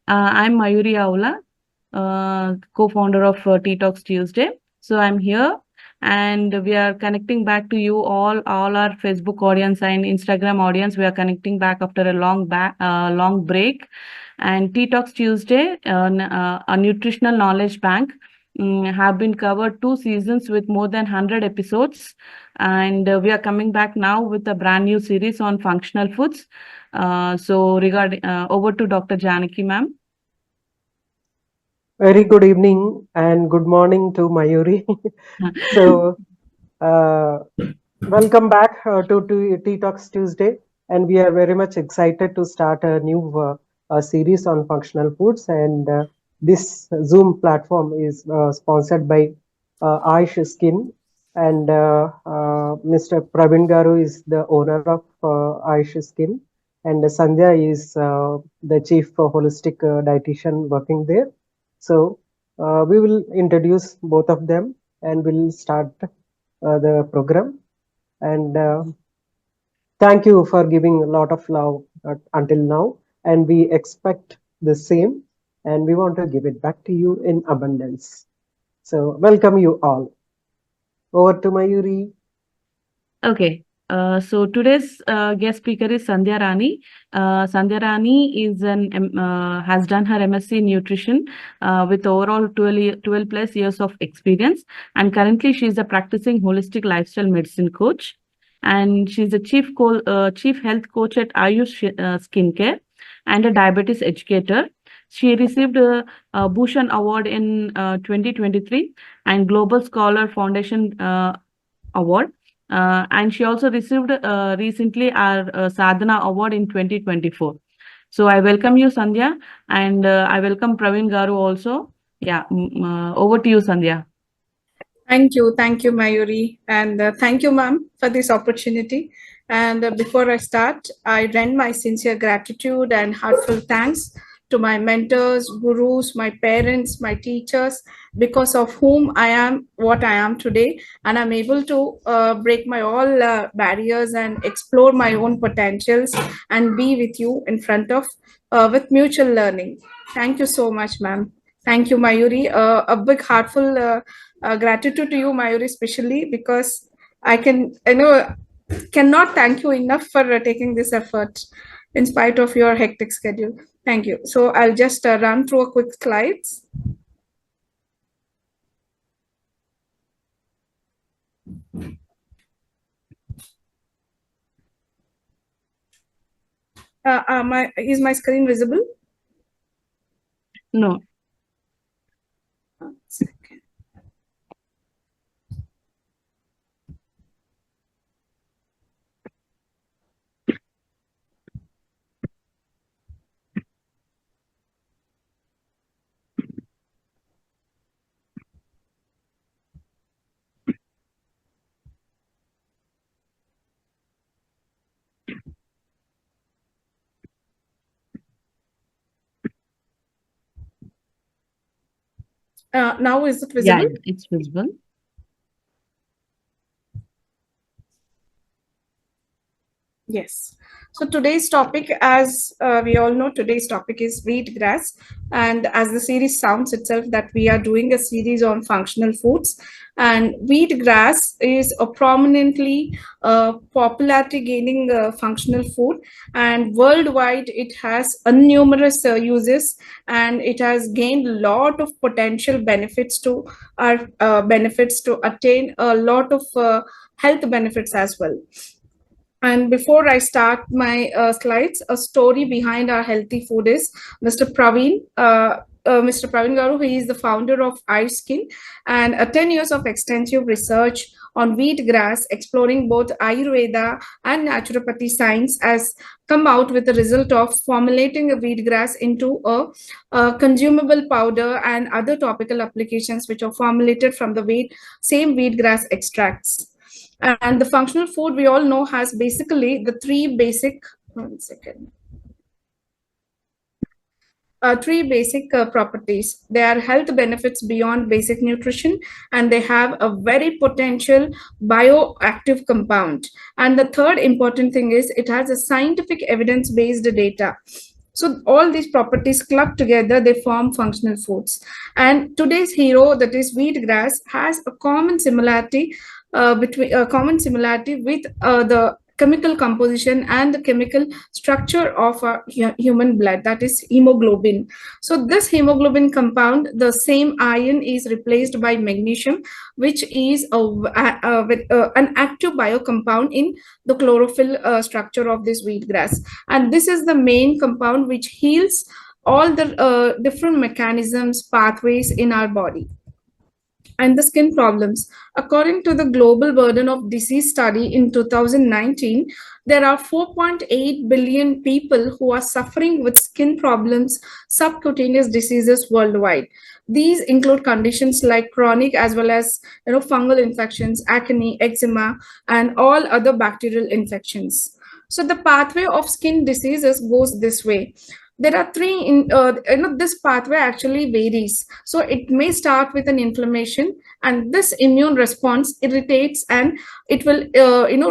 I'm Mayuri Aula, co-founder of Tea Talks Tuesday. So I'm here, and we are connecting back to you all our Facebook audience and Instagram audience. We are connecting back after a long break. And Tea Talks Tuesday, a nutritional knowledge bank, have been covered 2 seasons with more than 100 episodes, and we are coming back now with a brand new series on functional foods. Over to Dr. Janaki, ma'am. Very good evening and good morning to Mayuri. So, welcome back to Tea Talks Tuesday, and we are very much excited to start a new series on functional foods. And this Zoom platform is sponsored by Aish Skin, and Mr. Pravin Garu is the owner of Aish Skin, and Sandhya is the chief holistic dietitian working there. So we will introduce both of them and we'll start the program. And thank you for giving a lot of love until now. And we expect the same. And we want to give it back to you in abundance. So welcome you all. Over to Mayuri. Okay. So today's guest speaker is Sandhya Rani. Sandhya Rani has done her MSc in nutrition with overall 12 plus years of experience, and currently she is a practicing holistic lifestyle medicine coach, and she's a chief health coach at Ayush Skincare and a diabetes educator. She received a Bhushan Award in 2023 and Global Scholar Foundation Award. And she also received recently our Sadhana Award in 2024. So I welcome you, Sandhya, and I welcome Pravin Garu also. Yeah, over to you, Sandhya. Thank you, Mayuri, and thank you, ma'am, for this opportunity. And before I start, I rend my sincere gratitude and heartfelt thanks to my mentors, gurus, my parents, my teachers, because of whom I am what I am today, and I'm able to break my all barriers and explore my own potentials and be with you in front of with mutual learning. Thank you so much, ma'am. Thank you, Mayuri. A big heartful gratitude to you, Mayuri, especially because cannot thank you enough for taking this effort in spite of your hectic schedule. Thank you. So I'll just run through a quick slides. Is my screen visible? No. Now is it visible? Yeah, it's visible. Yes. So today's topic, as we all know, today's topic is wheatgrass. And as the series sounds itself, that we are doing a series on functional foods. And wheatgrass is a prominently popularity gaining functional food. And worldwide, it has numerous uses, and it has gained a lot of potential benefits to our benefits to attain a lot of health benefits as well. And before I start my slides, a story behind our healthy food is Mr. Pravin. Mr. Pravin Garu, he is the founder of iSkin, and 10 years of extensive research on wheatgrass, exploring both Ayurveda and naturopathy science, has come out with the result of formulating a wheatgrass into a consumable powder and other topical applications which are formulated from the same wheatgrass extracts. And the functional food we all know has basically the three basic properties. They are health benefits beyond basic nutrition, and they have a very potential bioactive compound. And the third important thing is it has a scientific evidence-based data. So all these properties clubbed together, they form functional foods. And today's hero, that is wheatgrass, has a common similarity with the chemical composition and the chemical structure of human blood, that is hemoglobin. So this hemoglobin compound, the same ion is replaced by magnesium, which is an active biocompound in the chlorophyll structure of this wheatgrass. And this is the main compound which heals all the different mechanisms, pathways in our body. And the skin problems. According to the Global Burden of Disease study in 2019, there are 4.8 billion people who are suffering with skin problems, subcutaneous diseases worldwide. These include conditions like chronic as well as fungal infections, acne, eczema, and all other bacterial infections. So the pathway of skin diseases goes this way. There are three this pathway actually varies. So it may start with an inflammation, and this immune response irritates, and it will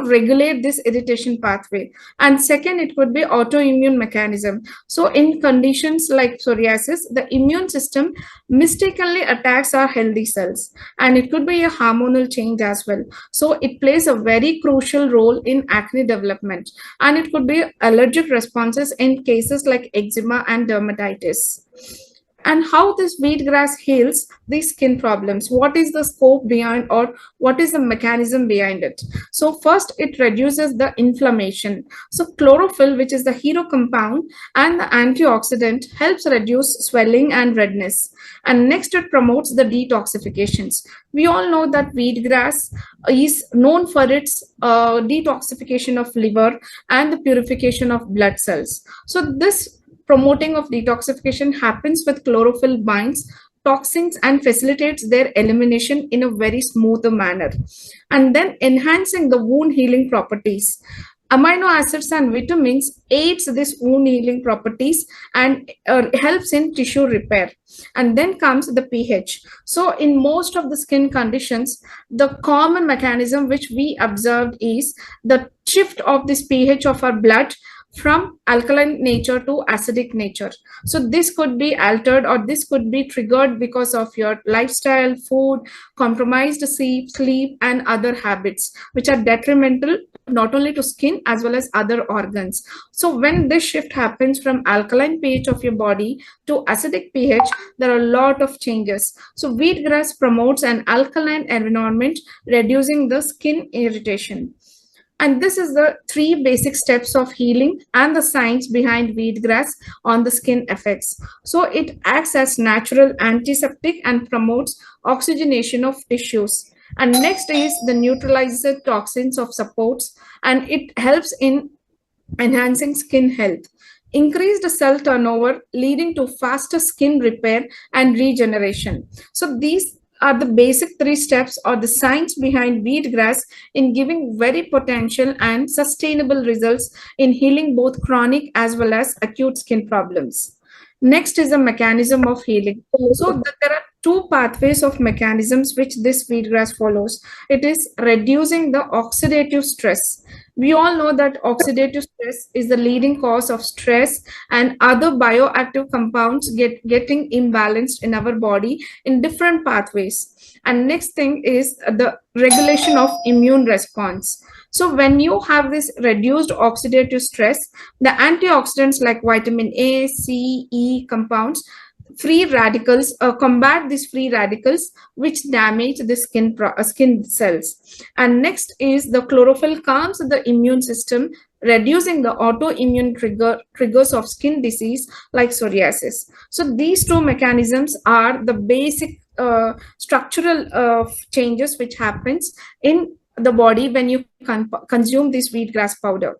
regulate this irritation pathway. And second, it could be autoimmune mechanism. So in conditions like psoriasis, the immune system mistakenly attacks our healthy cells, and it could be a hormonal change as well. So it plays a very crucial role in acne development, and it could be allergic responses in cases like eczema and dermatitis. And how this wheatgrass heals these skin problems? What is the scope behind, or what is the mechanism behind it? So first, it reduces the inflammation. So chlorophyll, which is the hero compound and the antioxidant, helps reduce swelling and redness. And next, it promotes the detoxifications. We all know that wheatgrass is known for its detoxification of liver and the purification of blood cells. So this promoting of detoxification happens with chlorophyll binds toxins and facilitates their elimination in a very smoother manner. And then enhancing the wound healing properties. Amino acids and vitamins aids this wound healing properties and helps in tissue repair. And then comes the pH. So in most of the skin conditions, the common mechanism which we observed is the shift of this pH of our blood from alkaline nature to acidic nature. So this could be altered, or this could be triggered because of your lifestyle, food, compromised sleep, and other habits, which are detrimental not only to skin as well as other organs. So when this shift happens from alkaline pH of your body to acidic pH, there are a lot of changes. So wheatgrass promotes an alkaline environment, reducing the skin irritation. And this is the 3 basic steps of healing and the science behind wheatgrass on the skin effects. So it acts as natural antiseptic and promotes oxygenation of tissues. And next is the neutralizer toxins of supports, and it helps in enhancing skin health. Increased cell turnover leading to faster skin repair and regeneration. So these are the basic 3 steps or the science behind wheatgrass in giving very potential and sustainable results in healing both chronic as well as acute skin problems. Next is the mechanism of healing. So there are 2 pathways of mechanisms which this wheatgrass follows. It is reducing the oxidative stress. We all know that oxidative stress is the leading cause of stress and other bioactive compounds getting imbalanced in our body in different pathways. And next thing is the regulation of immune response. So when you have this reduced oxidative stress, the antioxidants like vitamin A, C, E compounds, free radicals, combat these free radicals which damage the skin cells. And next is the chlorophyll calms the immune system, reducing the autoimmune triggers of skin disease like psoriasis. So these 2 mechanisms are the basic structural changes which happens in the body when you consume this wheatgrass powder.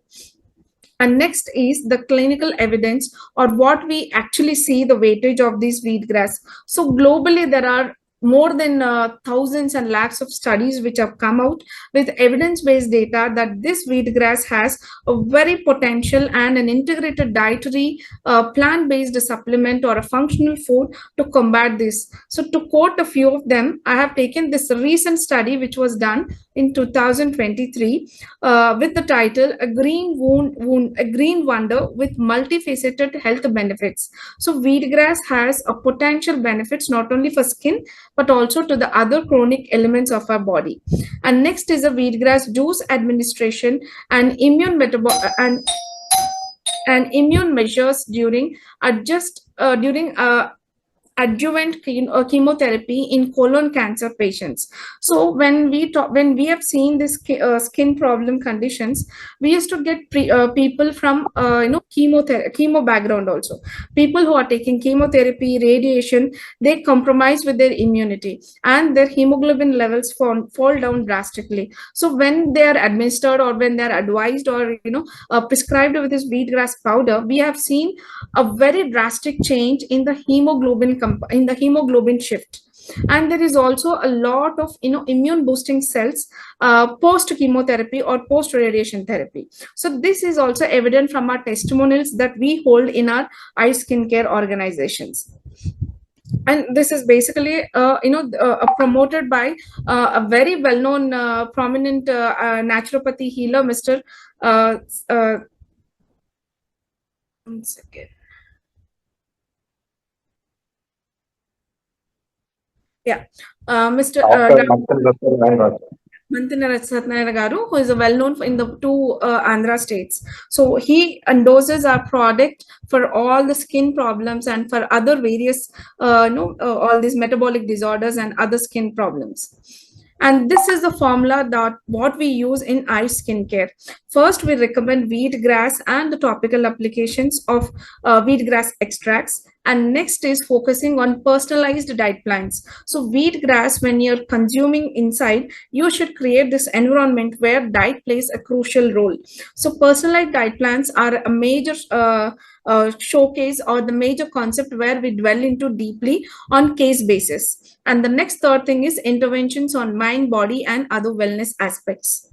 And next is the clinical evidence, or what we actually see the weightage of this wheatgrass. So globally, there are more than thousands and lakhs of studies which have come out with evidence-based data that this wheatgrass has a very potential and an integrated dietary plant-based supplement or a functional food to combat this. So to quote a few of them, I have taken this recent study which was done in 2023 with the title "A Green Wonder with Multifaceted Health Benefits." So wheatgrass has a potential benefits not only for skin but also to the other chronic elements of our body. And next is a wheatgrass juice administration and immune immune measures during adjuvant chemotherapy in colon cancer patients. So when we have seen this skin problem conditions, we used to get people from chemo background also. People who are taking chemotherapy, radiation, they compromise with their immunity and their hemoglobin levels fall down drastically. So when they are administered or when they are advised or prescribed with this wheatgrass powder, we have seen a very drastic change in the hemoglobin shift. And there is also a lot of immune boosting cells post chemotherapy or post radiation therapy. So this is also evident from our testimonials that we hold in our eye skincare organizations. And this is basically promoted by a very well-known prominent naturopathy healer, Mr. One second. Yeah, Mr. Manthana Satyanarayana Garu, who is well known in the two Andhra states. So he endorses our product for all the skin problems and for other various, all these metabolic disorders and other skin problems. And this is the formula that what we use in eye skincare. First, we recommend wheatgrass and the topical applications of wheatgrass extracts. And next is focusing on personalized diet plans. So wheatgrass, when you're consuming inside, you should create this environment where diet plays a crucial role. So personalized diet plans are a major showcase or the major concept where we dwell into deeply on case basis. And the next third thing is interventions on mind, body, and other wellness aspects.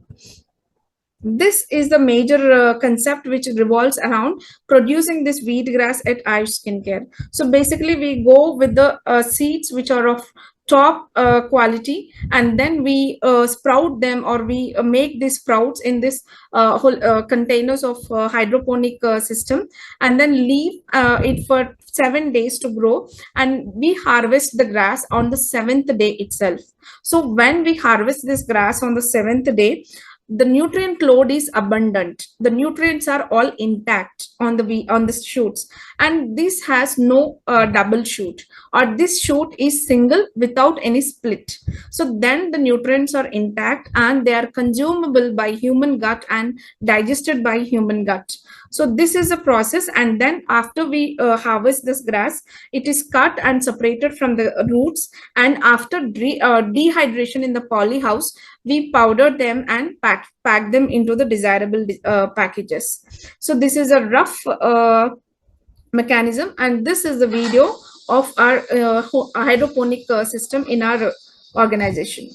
This is the major concept which revolves around producing this wheatgrass at Ayush Skincare. So basically, we go with the seeds which are of top quality, and then we sprout them, or we make these sprouts in this whole containers of hydroponic system, and then leave it for 7 days to grow, and we harvest the grass on the 7th day itself. So when we harvest this grass on the 7th day, the nutrient load is abundant. The nutrients are all intact on the shoots, and this has no double shoot, or this shoot is single without any split. So then the nutrients are intact and they are consumable by human gut and digested by human gut. So this is a process, and then after we harvest this grass, it is cut and separated from the roots, and after dehydration in the poly house, we powder them and pack them into the desirable packages. So this is a rough mechanism, and this is the video of our hydroponic system in our organization.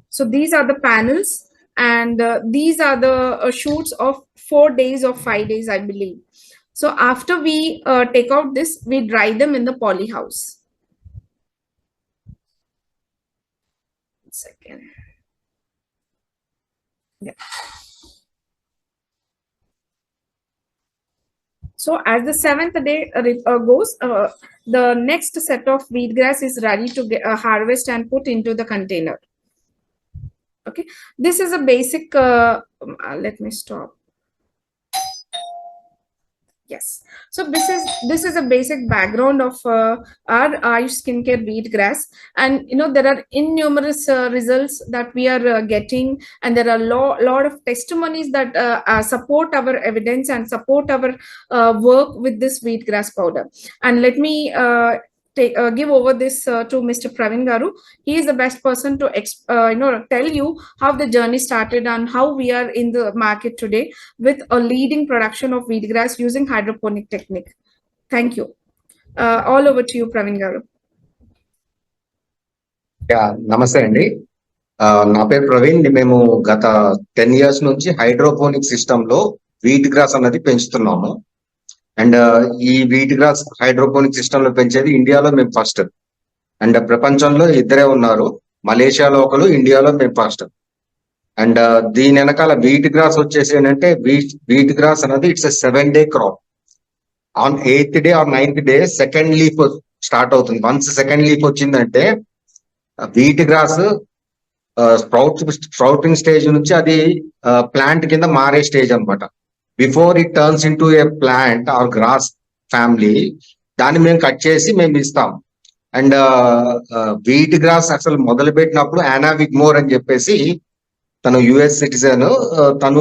So these are the panels, and these are the shoots of 4 days or 5 days, I believe. So after we take out this, we dry them in the poly house. 1 second. Yeah. So as the 7th day goes, the next set of wheatgrass is ready to get, harvest and put into the container. Okay, this is a basic, let me stop. Yes, so this is a basic background of our Ayush Skincare wheatgrass, and there are innumerous results that we are getting, and there are lot of testimonies that support our evidence and support our work with this wheatgrass powder. And let me give over this to Mr. Praveen Garu. He is the best person to tell you how the journey started and how we are in the market today with a leading production of wheatgrass using hydroponic technique. Thank you. All over to you, Praveen Garu. నమస్తే అండి. నా పేరు ప్రవీణ్. మేము గత 10 years నుంచి hydroponic system లో wheat grass అన్నది పెంచుతున్నాము. అండ్ ఈ వీట్ గ్రాస్ హైడ్రోపోనిక్ సిస్టమ్ లో పెంచేది ఇండియాలో మేము ఫస్ట్. అండ్ ప్రపంచంలో ఇద్దరే ఉన్నారు, మలేషియాలో ఒకరు, ఇండియాలో మేము ఫస్ట్. అండ్ దీని వెనకాల వీట్ గ్రాస్ వచ్చేసి ఏంటంటే వీట్ గ్రాస్ అనేది it's 7-day crop. On 8th day or 9th day second leaf start అవుతుంది. వన్స్ సెకండ్ లీఫ్ వచ్చిందంటే వీట్ గ్రాస్ స్ప్రౌటింగ్ స్టేజ్ నుంచి అది ప్లాంట్ కింద మారే స్టేజ్ అన్నమాట. Before it turns into a plant or grass family, దాన్ని మేము cut చేసి మేము ఇస్తాం. అండ్ వీట్ గ్రాస్ అసలు మొదలు పెట్టినప్పుడు యానా విగ్మోర్ అని చెప్పేసి తను యుఎస్ సిటిజన్. తను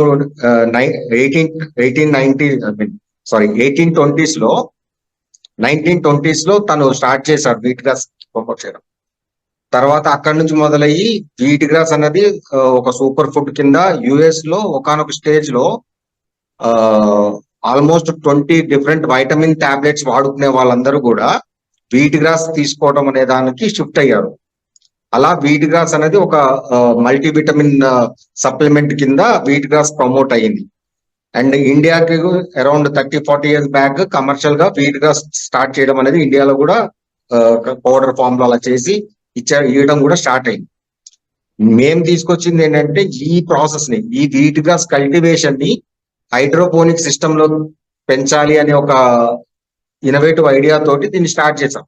1920s లో తను స్టార్ట్ చేశాడు వీట్ గ్రాస్ ప్రమోట్ చేయడం. తర్వాత అక్కడి నుంచి మొదలయ్యి వీట్ గ్రాస్ అన్నది ఒక సూపర్ ఫుడ్ కింద యుఎస్ లో ఒకానొక స్టేజ్ లో ఆల్మోస్ట్ 20 డిఫరెంట్ వైటమిన్ టాబ్లెట్స్ వాడుకునే వాళ్ళందరూ కూడా వీట్ గ్రాస్ తీసుకోవడం అనే దానికి షిఫ్ట్ అయ్యారు. అలా వీట్ గ్రాస్ అనేది ఒక మల్టీవిటమిన్ సప్లిమెంట్ కింద వీట్ గ్రాస్ ప్రమోట్ అయ్యింది. అండ్ ఇండియాకి అరౌండ్ 30-40 years బ్యాక్ కమర్షియల్ గా వీట్ గ్రాస్ స్టార్ట్ చేయడం అనేది ఇండియాలో కూడా పౌడర్ ఫామ్ లో అలా చేసి ఇవ్వడం కూడా స్టార్ట్ అయింది. మేము తీసుకొచ్చింది ఏంటంటే ఈ ప్రాసెస్ ని, ఈ వీట్ గ్రాస్ కల్టివేషన్ ని హైడ్రోపోనిక్ సిస్టమ్ లో పెంచాలి అనే ఒక ఇన్నోవేటివ్ ఐడియా తోటి దీన్ని స్టార్ట్ చేసాం.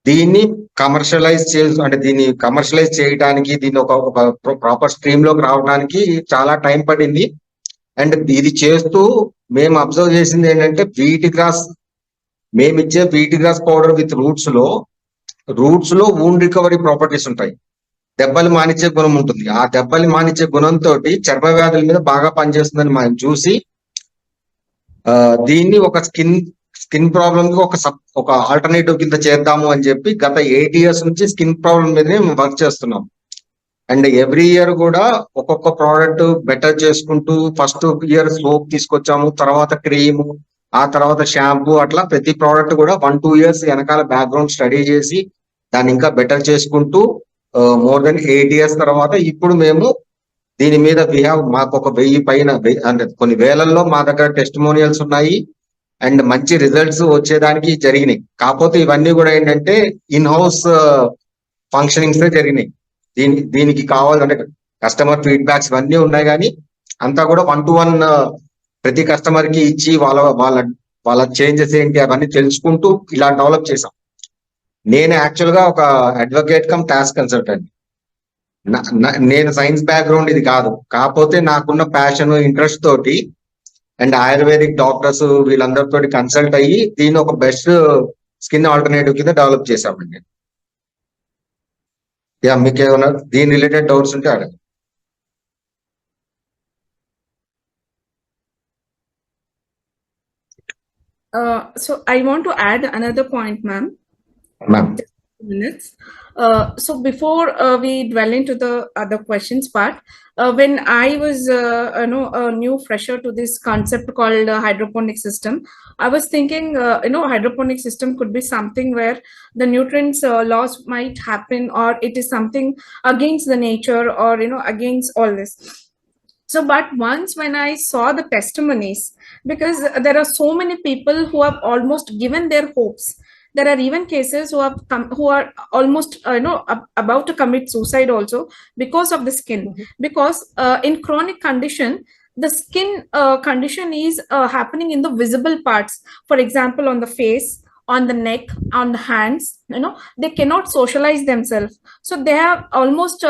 దీన్ని కమర్షియలైజ్ చేయడానికి దీన్ని ఒక ప్రాపర్ స్ట్రీమ్ లోకి రావడానికి చాలా టైం పడింది. అండ్ ఇది చేస్తూ మేము అబ్జర్వ్ చేసింది ఏంటంటే మేమిచ్చే wheat grass powder with roots లో వూండ్ రికవరీ ప్రాపర్టీస్ ఉంటాయి. దెబ్బలు మానిచ్చే గుణం ఉంటుంది. ఆ దెబ్బలు మానిచ్చే గుణంతో చర్మ వ్యాధుల మీద బాగా పనిచేస్తుందని మనం చూసి దీన్ని ఒక స్కిన్ ప్రాబ్లమ్ కి ఒక ఆల్టర్నేటివ్ కింద చేద్దాము అని చెప్పి గత 8 years నుంచి స్కిన్ ప్రాబ్లం మీదనే వర్క్ చేస్తున్నాం. అండ్ ఎవ్రీ ఇయర్ కూడా ఒక్కొక్క ప్రోడక్ట్ బెటర్ చేసుకుంటూ ఫస్ట్ ఇయర్ సోప్ తీసుకొచ్చాము, తర్వాత క్రీమ్, ఆ తర్వాత షాంపూ, అట్లా ప్రతి ప్రోడక్ట్ కూడా 1-2 years వెనకాల బ్యాక్గ్రౌండ్ స్టడీ చేసి దాన్ని ఇంకా బెటర్ చేసుకుంటూ మోర్ దెన్ 8 years తర్వాత ఇప్పుడు మేము దీని మీద మాకు ఒక 1000 పైన అంటే కొన్ని వేలల్లో మా దగ్గర టెస్టిమోనియల్స్ ఉన్నాయి. అండ్ మంచి రిజల్ట్స్ వచ్చేదానికి జరిగినాయి. కాకపోతే ఇవన్నీ కూడా ఏంటంటే ఇన్ హౌస్ ఫంక్షనింగ్స్ జరిగినాయి. దీనికి కావాలంటే కస్టమర్ ఫీడ్బ్యాక్స్ ఇవన్నీ ఉన్నాయి, కానీ అంతా కూడా 1-to-1 ప్రతి కస్టమర్ కి ఇచ్చి వాళ్ళ చేంజెస్ ఏంటి అవన్నీ తెలుసుకుంటూ ఇలా డెవలప్ చేసాం. నేను యాక్చువల్ గా ఒక అడ్వకేట్ కమ్ టాస్క్ కన్సల్టెంట్. నేను సైన్స్ బ్యాక్గ్రౌండ్ ఇది కాదు, కాకపోతే నాకున్న ప్యాషన్, ఇంట్రెస్ట్ తోటి అండ్ ఆయుర్వేదిక్ డాక్టర్స్ వీళ్ళందరితో కన్సల్ట్ అయ్యి దీన్ని ఒక బెస్ట్ స్కిన్ ఆల్టర్నేటివ్ కింద డెవలప్ చేశామండి. మీకు ఏమైనా దీని రిలేటెడ్ డౌట్స్ ఉంటే అడగండి. So I want to add another point, ma'am. Ma'am. Minutes. So before we dwell into the other questions part, when I was a new fresher to this concept called hydroponic system, I was thinking hydroponic system could be something where the nutrients loss might happen, or it is something against the nature, or against all this. So but once when I saw the testimonies, because there are so many people who have almost given their hopes. There are even cases who are almost about to commit suicide also because of the skin. Because in chronic condition, the skin condition is happening in the visible parts. For example, on the face, on the neck, on the hands. They cannot socialize themselves, so they have almost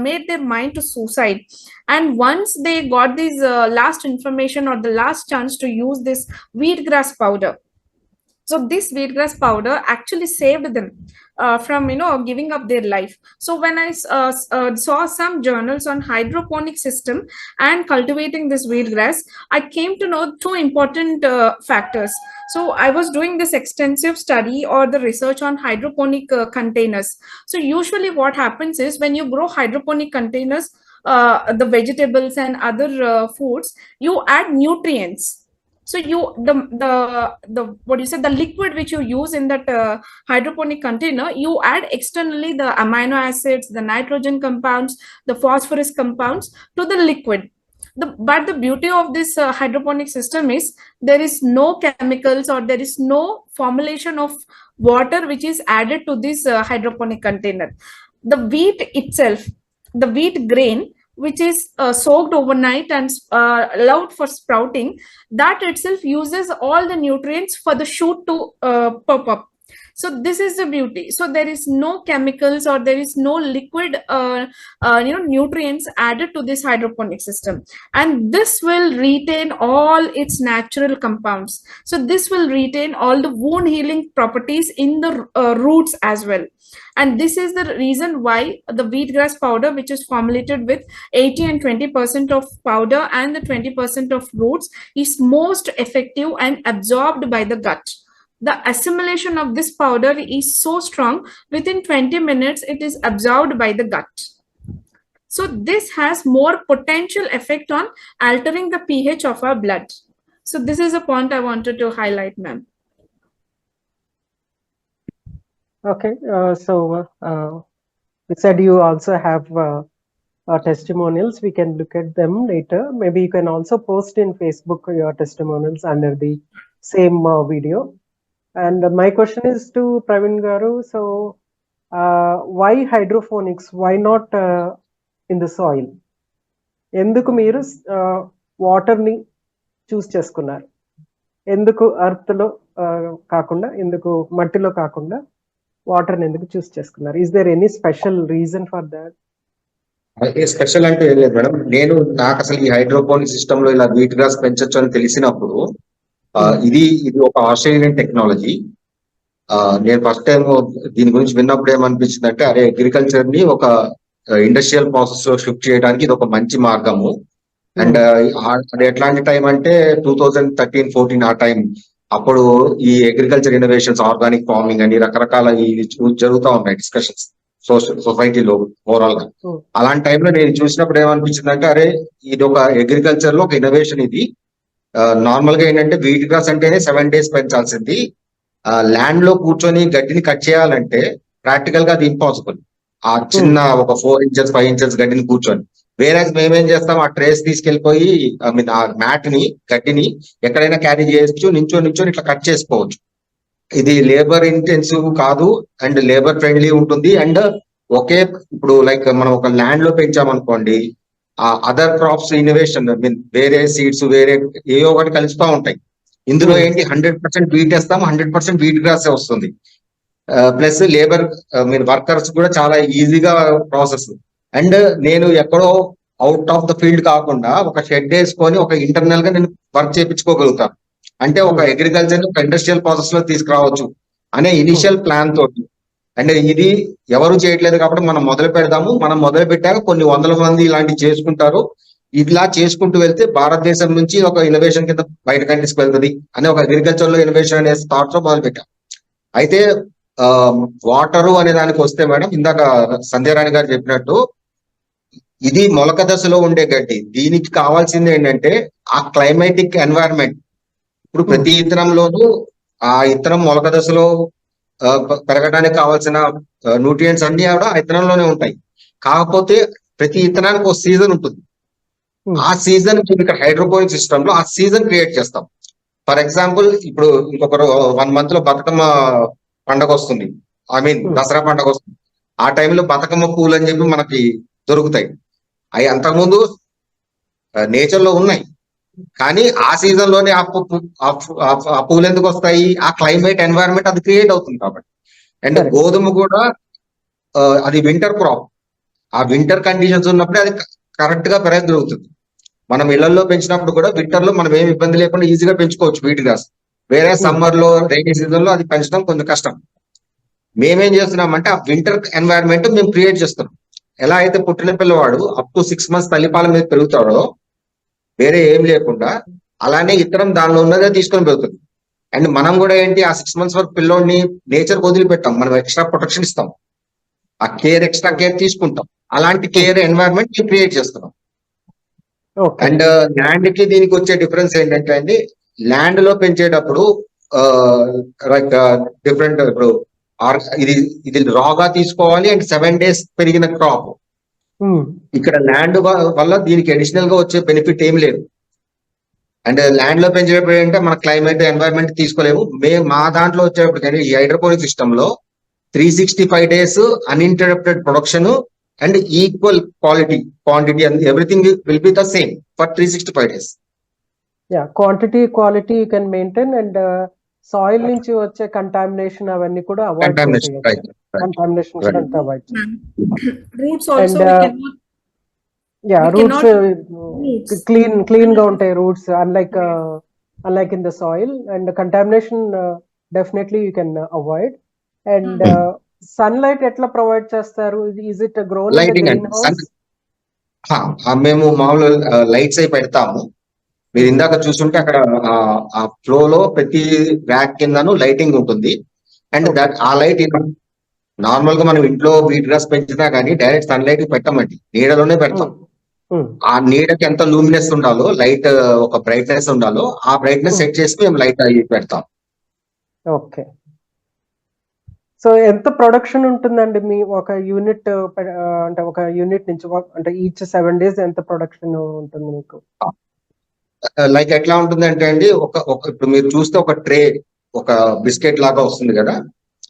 made their mind to suicide. And once they got this last information or the last chance to use this wheatgrass powder, so this wheatgrass powder actually saved them from giving up their life. So when I saw some journals on hydroponic system and cultivating this wheatgrass, I came to know 2 important factors. So I was doing this extensive study or the research on hydroponic containers. So usually what happens is when you grow hydroponic containers, the vegetables and other foods, you add nutrients. So the what you said, the liquid which you use in that hydroponic container, you add externally the amino acids, the nitrogen compounds, the phosphorus compounds to the liquid. But the beauty of this hydroponic system is there is no chemicals or there is no formulation of water which is added to this hydroponic container. The wheat itself, the wheat grain, which is soaked overnight and allowed for sprouting, that itself uses all the nutrients for the shoot to pop up. So this is the beauty. So there is no chemicals or there is no liquid nutrients added to this hydroponic system, and this will retain all its natural compounds. So this will retain all the wound healing properties in the roots as well. And this is the reason why the wheatgrass powder, which is formulated with 80 and 20% of powder and the 20% of roots, is most effective and absorbed by the gut. The assimilation of this powder is so strong, within 20 minutes it is absorbed by the gut. So this has more potential effect on altering the pH of our blood. So this is a point I wanted to highlight, ma'am. Okay, so you said you also have testimonials. We can look at them later. Maybe you can also post in Facebook your testimonials under the same video. And my question is to Praveen Garu. So why hydroponics? Why not in the soil? ఎందుకు మీరు వాటర్ని చూస్ చేసుకున్నారు? ఎందుకు ఎర్త్లో కాకుండా, ఎందుకు మట్టిలో కాకుండా వాటర్ని ఎందుకు చూస్ చేసుకున్నారు? Is there any special reason for that? Special అంటే ఏం లేదు మేడం. నాకు అసలు ఈ హైడ్రోపోనిక్ సిస్టమ్ లో ఇలా వీట్ గ్రాస్ పెంచొచ్చు అని తెలిసినప్పుడు ఇది ఒక ఆస్ట్రేలియన్ టెక్నాలజీ. నేను ఫస్ట్ టైం దీని గురించి విన్నప్పుడు ఏమనిపించింది అంటే, అరే అగ్రికల్చర్ ని ఒక ఇండస్ట్రియల్ ప్రాసెస్ లో షిఫ్ట్ చేయడానికి ఇది ఒక మంచి మార్గము. అండ్ అది ఎట్లాంటి టైం అంటే 2013-14 ఆ టైం. అప్పుడు ఈ అగ్రికల్చర్ ఇన్నోవేషన్స్, ఆర్గానిక్ ఫార్మింగ్ అని రకరకాల జరుగుతూ ఉన్నాయి డిస్కషన్స్ సొసైటీలో ఓవరాల్ గా. అలాంటి టైంలో నేను చూసినప్పుడు ఏమనిపించింది అంటే, అరే ఇది ఒక అగ్రికల్చర్ లో ఒక ఇన్నోవేషన్. ఇది నార్మల్ గా ఏంటంటే వీట్ గ్రాస్ అంటేనే 7 days పెంచాల్సింది. ల్యాండ్ లో కూర్చొని గడ్డిని కట్ చేయాలంటే ప్రాక్టికల్ గా అది ఇంపాసిబుల్. ఆ చిన్న ఒక 4 inches 5 inches గడ్డిని కూర్చొని. వేరే మేమేం చేస్తాం, ఆ ట్రేస్ తీసుకెళ్లిపోయి ఆ మ్యాట్ ని, గడ్డిని ఎక్కడైనా క్యారీ చేయొచ్చు, నించొని ఇట్లా కట్ చేసుకోవచ్చు. ఇది లేబర్ ఇంటెన్సివ్ కాదు అండ్ లేబర్ ఫ్రెండ్లీ ఉంటుంది. అండ్ ఇప్పుడు లైక్ మనం ఒక ల్యాండ్ లో పెంచామనుకోండి, అదర్ క్రాప్స్ ఇన్నోవేషన్, వేరే సీడ్స్ వేరే ఏ ఒకటి కలుస్తూ ఉంటాయి. ఇందులో ఏంటి 100% వీట్ వేస్తాం, 100% వీట్ గ్రాస్ వస్తుంది. ప్లస్ లేబర్ వర్కర్స్ కూడా చాలా ఈజీగా ప్రాసెస్. అండ్ నేను ఎక్కడో అవుట్ ఆఫ్ ద ఫీల్డ్ కాకుండా ఒక షెడ్ వేసుకొని ఒక ఇంటర్నల్ గా నేను వర్క్ చేయించుకోగలుగుతాను. అంటే ఒక అగ్రికల్చర్ ఒక ఇండస్ట్రియల్ ప్రాసెస్ లో తీసుకురావచ్చు అనే ఇనిషియల్ ప్లాన్ తోటి. అండ్ ఇది ఎవరు చేయట్లేదు కాబట్టి మనం మొదలు పెడదాము. మనం మొదలు పెట్టాక కొన్ని 100 మంది ఇలాంటివి చేసుకుంటారు. ఇలా చేసుకుంటూ వెళ్తే భారతదేశం నుంచి ఒక ఇన్నోవేషన్ కింద బయట కంట్రీస్కి వెళ్తుంది అనే ఒక అగ్రికల్చర్ లో ఇన్నోవేషన్ అనే థాట్ తో మొదలు పెట్టాం. అయితే వాటరు అనే దానికి వస్తే మేడం, ఇందాక సంధ్యారాణి గారు చెప్పినట్టు ఇది మొలక దశలో ఉండే గడ్డి. దీనికి కావాల్సింది ఏంటంటే ఆ క్లైమాటిక్ ఎన్వైరన్మెంట్. ఇప్పుడు ప్రతి ఇత్తనంలోనూ ఆ ఇత్తనం మొలక దశలో పెరగడానికి కావాల్సిన న్యూట్రియంట్స్ అన్ని కూడా ఆ ఇత్తనంలోనే ఉంటాయి. కాకపోతే ప్రతి ఇత్తనానికి ఒక సీజన్ ఉంటుంది. ఆ సీజన్ ఇక్కడ హైడ్రోపోనిక్ సిస్టమ్ లో ఆ సీజన్ క్రియేట్ చేస్తాం. ఫర్ ఎగ్జాంపుల్ ఇప్పుడు ఇంకొక 1 month లో బతుకమ్మ పండగ వస్తుంది, దసరా పండగ వస్తుంది. ఆ టైంలో బతుకమ్మ పూలు అని చెప్పి మనకి దొరుకుతాయి. అవి అంతకుముందు నేచర్ లో ఉన్నాయి, కానీ ఆ సీజన్ లోనే ఆ పూలు ఎందుకు వస్తాయి? ఆ క్లైమేట్ ఎన్వైరన్మెంట్ అది క్రియేట్ అవుతుంది కాబట్టి. అండ్ గోధుమ కూడా అది వింటర్ క్రాప్. ఆ వింటర్ కండిషన్స్ ఉన్నప్పుడే అది కరెక్ట్ గా పెరగలుగుతుంది. మనం ఇళ్లలో పెంచినప్పుడు కూడా వింటర్ లో మనం ఏమి ఇబ్బంది లేకుండా ఈజీగా పెంచుకోవచ్చు వీట్ గ్రాస్. వేరే సమ్మర్ లో, రైనీ సీజన్ లో అది పెంచడం కొంచెం కష్టం. మేమేం చేస్తున్నామంటే ఆ వింటర్ ఎన్వైరన్మెంట్ మేము క్రియేట్ చేస్తున్నాం. ఎలా అయితే పుట్టిన పిల్లవాడు అప్ టు 6 months తల్లిపాల మీద పెరుగుతాడో వేరే ఏం లేకుండా, అలానే ఇతరం దానిలో ఉన్నదే తీసుకొని పెరుగుతుంది. అండ్ మనం కూడా ఏంటి, ఆ 6 months వరకు పిల్లోడిని నేచర్ వదిలిపెట్టాం, మనం ఎక్స్ట్రా ప్రొటెక్షన్ ఇస్తాం, ఆ ఎక్స్ట్రా కేర్ తీసుకుంటాం. అలాంటి కేర్ ఎన్వైరన్మెంట్ క్రియేట్ చేస్తున్నాం. అండ్ ల్యాండ్ కి దీనికి వచ్చే డిఫరెన్స్ ఏంటంటే అండి, ల్యాండ్ లో పెంచేటప్పుడు లైక్ డిఫరెంట్ ఇప్పుడు ఇది ఇది రాగా తీసుకోవాలి అండ్ 7 days పెరిగిన క్రాప్. ఇక్కడ ల్యాండ్ వల్ల దీనికి అడిషనల్ గా వచ్చే బెనిఫిట్ ఏమి లేదు. అండ్ ల్యాండ్ లో పెంచేటప్పుడు ఏంటంటే మన క్లైమేట్ ఎన్వైరన్మెంట్ తీసుకోలేము. మా దాంట్లో వచ్చేటప్పుడు ఈ హైడ్రోపోనిక్ సిస్టమ్ లో 365 days uninterrupted production and equal quantity and everything will be the same for 365 days. Yeah, quantity quality you can maintain and soil నుంచి వచ్చే కంటామినేషన్ అవన్నీ కూడా avoid Contamination, right, right, contamination right. అంతా avoid. Roots also And, we cannot. Yeah, We roots roots. Clean గా ఉంటాయి roots, unlike in the soil. And contamination definitely you can avoid. And sunlight ఎట్లా provide చేస్తారు? Is it grown in the lighting green అండి. House? మేము మామూలు lights అయి పెడతాము. మీరు ఇందాక చూస్తుంటే అక్కడ ఆ ఫ్లో లో ప్రతి ర్యాక్ కిందను లైటింగ్ ఉంటుంది. అండ్ దట్ ఆ లైట్ నార్మల్ గా మనం ఇంట్లో వీట్ గ్రాస్ పెంచినా కానీ డైరెక్ట్ సన్ లైట్ పెట్టామండి, నీడలోనే పెడతాం. ఆ నీడకి ఎంత లూమినెస్ ఉండాలో, లైట్ ఒక బ్రైట్నెస్ ఉండాలో ఆ బ్రైట్నెస్ సెట్ చేసి మేము లైట్ అయ్యి పెడతాం. ఓకే. సో ఎంత ప్రొడక్షన్ ఉంటుందండి మీ ఒక యూనిట్, అంటే ఒక యూనిట్ నుంచి అంటే ఈచ్ 7 days ఎంత ప్రొడక్షన్ ఉంటుంది మీకు? లైక్ ఎట్లా ఉంటుంది అంటే అండి, ఇప్పుడు మీరు చూస్తే ఒక ట్రే, ఒక బిస్కెట్ లాగా వస్తుంది కదా,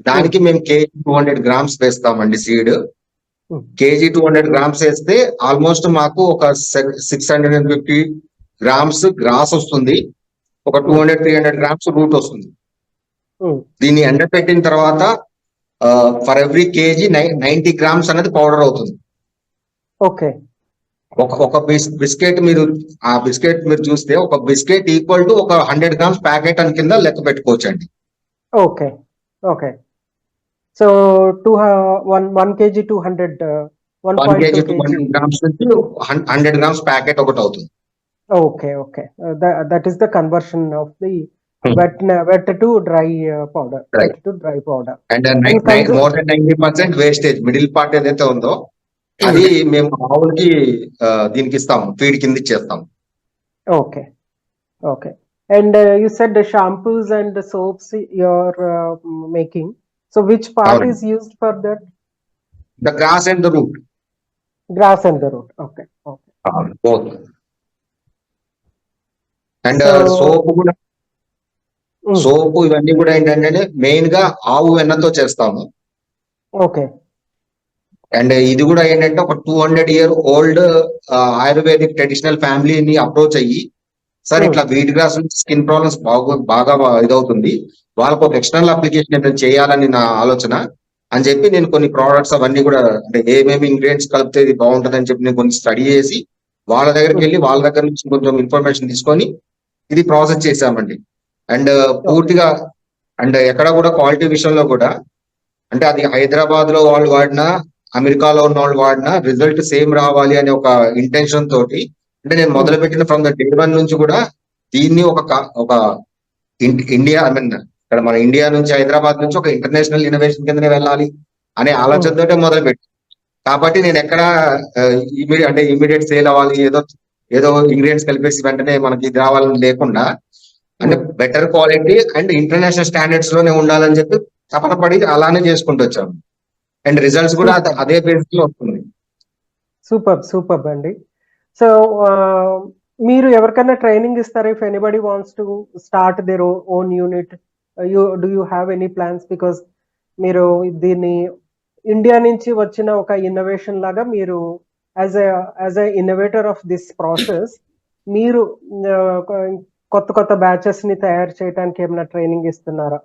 దానికి మేము కేజీ 200 grams వేస్తామండి సీడ్. కేజీ 200 grams వేస్తే ఆల్మోస్ట్ మాకు ఒక 650 grams గ్రాస్ వస్తుంది, ఒక 200-300 grams రూట్ వస్తుంది. దీన్ని ఎండపెట్టిన తర్వాత ఫర్ ఎవ్రీ కేజీ 90 grams అనేది పౌడర్ అవుతుంది. ఓకే. ఒక బిస్కెట్ మీరు చూస్తే ఒక బిస్కెట్ ఈక్వల్ టు ఒక 100 grams ప్యాకెట్ అని కింద లెక్క పెట్టుకోవచ్చండి. Okay. Okay. So 1 kg 200 1 kg 200 grams నుంచి 100 grams ప్యాకెట్ ఒకటి అవుతుంది. Okay. Okay. That is the conversion of the wet to dry powder. And more than 90% wastage, middle part ఏదైతే ఉందో అది మేము ఆవులకి దీనికి ఇస్తాము, ఫీడ్ కింద ఇచ్చేస్తాం. Okay. Okay. And you said shampoos and soaps you are making. So which part is used for that? The grass and the root. Grass and the root. Okay. Okay. Both. And soap ఇవన్నీ కూడా ఏంటంటే main గా ఆవు వెన్నతో చేస్తాము. Okay. And ఇది కూడా ఏంటంటే ఒక 200-year-old ఆయుర్వేదిక్ ట్రెడిషనల్ ఫ్యామిలీని అప్రోచ్ అయ్యి, సార్ ఇట్లా వీట్ గ్రాస్ స్కిన్ ప్రాబ్లమ్స్ బాగా ఇదవుతుంది, వాళ్ళకు ఒక ఎక్స్టర్నల్ అప్లికేషన్ ఏదైనా చేయాలని నా ఆలోచన అని చెప్పి నేను కొన్ని ప్రోడక్ట్స్ అవన్నీ కూడా అంటే ఏమేమి ఇంగ్రీడియంట్స్ కలిపితే ఇది బాగుంటుంది అని చెప్పి నేను కొన్ని స్టడీ చేసి వాళ్ళ దగ్గరికి వెళ్ళి వాళ్ళ దగ్గర నుంచి కొంచెం ఇన్ఫర్మేషన్ తీసుకొని ఇది ప్రాసెస్ చేసామండి. అండ్ పూర్తిగా అండ్ ఎక్కడ కూడా క్వాలిటీ విషయంలో కూడా అంటే అది హైదరాబాద్ లో వాళ్ళు వాడినా, అమెరికాలో ఉన్న వాళ్ళు వాడినా రిజల్ట్ సేమ్ రావాలి అనే ఒక ఇంటెన్షన్ తోటి అంటే నేను మొదలుపెట్టిన ఫ్రమ్ ద డే 1 నుంచి కూడా దీన్ని ఒక ఇండియా ఇక్కడ మన ఇండియా నుంచి హైదరాబాద్ నుంచి ఒక ఇంటర్నేషనల్ ఇన్నోవేషన్ కిందనే వెళ్ళాలి అనే ఆలోచనతోటే మొదలుపెట్టి, కాబట్టి నేను ఎక్కడ ఇమీడియట్ సేల్ అవ్వాలి, ఏదో ఇంగ్రీడియంట్స్ కలిపేసి వెంటనే మనకి ఇది రావాలని లేకుండా అంటే better quality and international standards లోనే ఉండాలని చెప్పి తపన పడి అలానే చేసుకుంటూ వచ్చాము. అండ్ రిజల్ట్స్ కూడా అదే బేసిస్ లో వస్తుంది. సూపర్ అండి. సో మీరు ఎవరికైనా ట్రైనింగ్ ఇస్తారా? If anybody wants to start their own unit, do you have any plans? Because మీరు దీన్ని ఇండియా నుంచి వచ్చిన ఒక ఇన్నోవేషన్ లాగా మీరు as a innovator of this process మీరు కొత్త బ్యాచెస్ ని తయారు చేయడానికి ఏమైనా ట్రైనింగ్ ఇస్తున్నారా?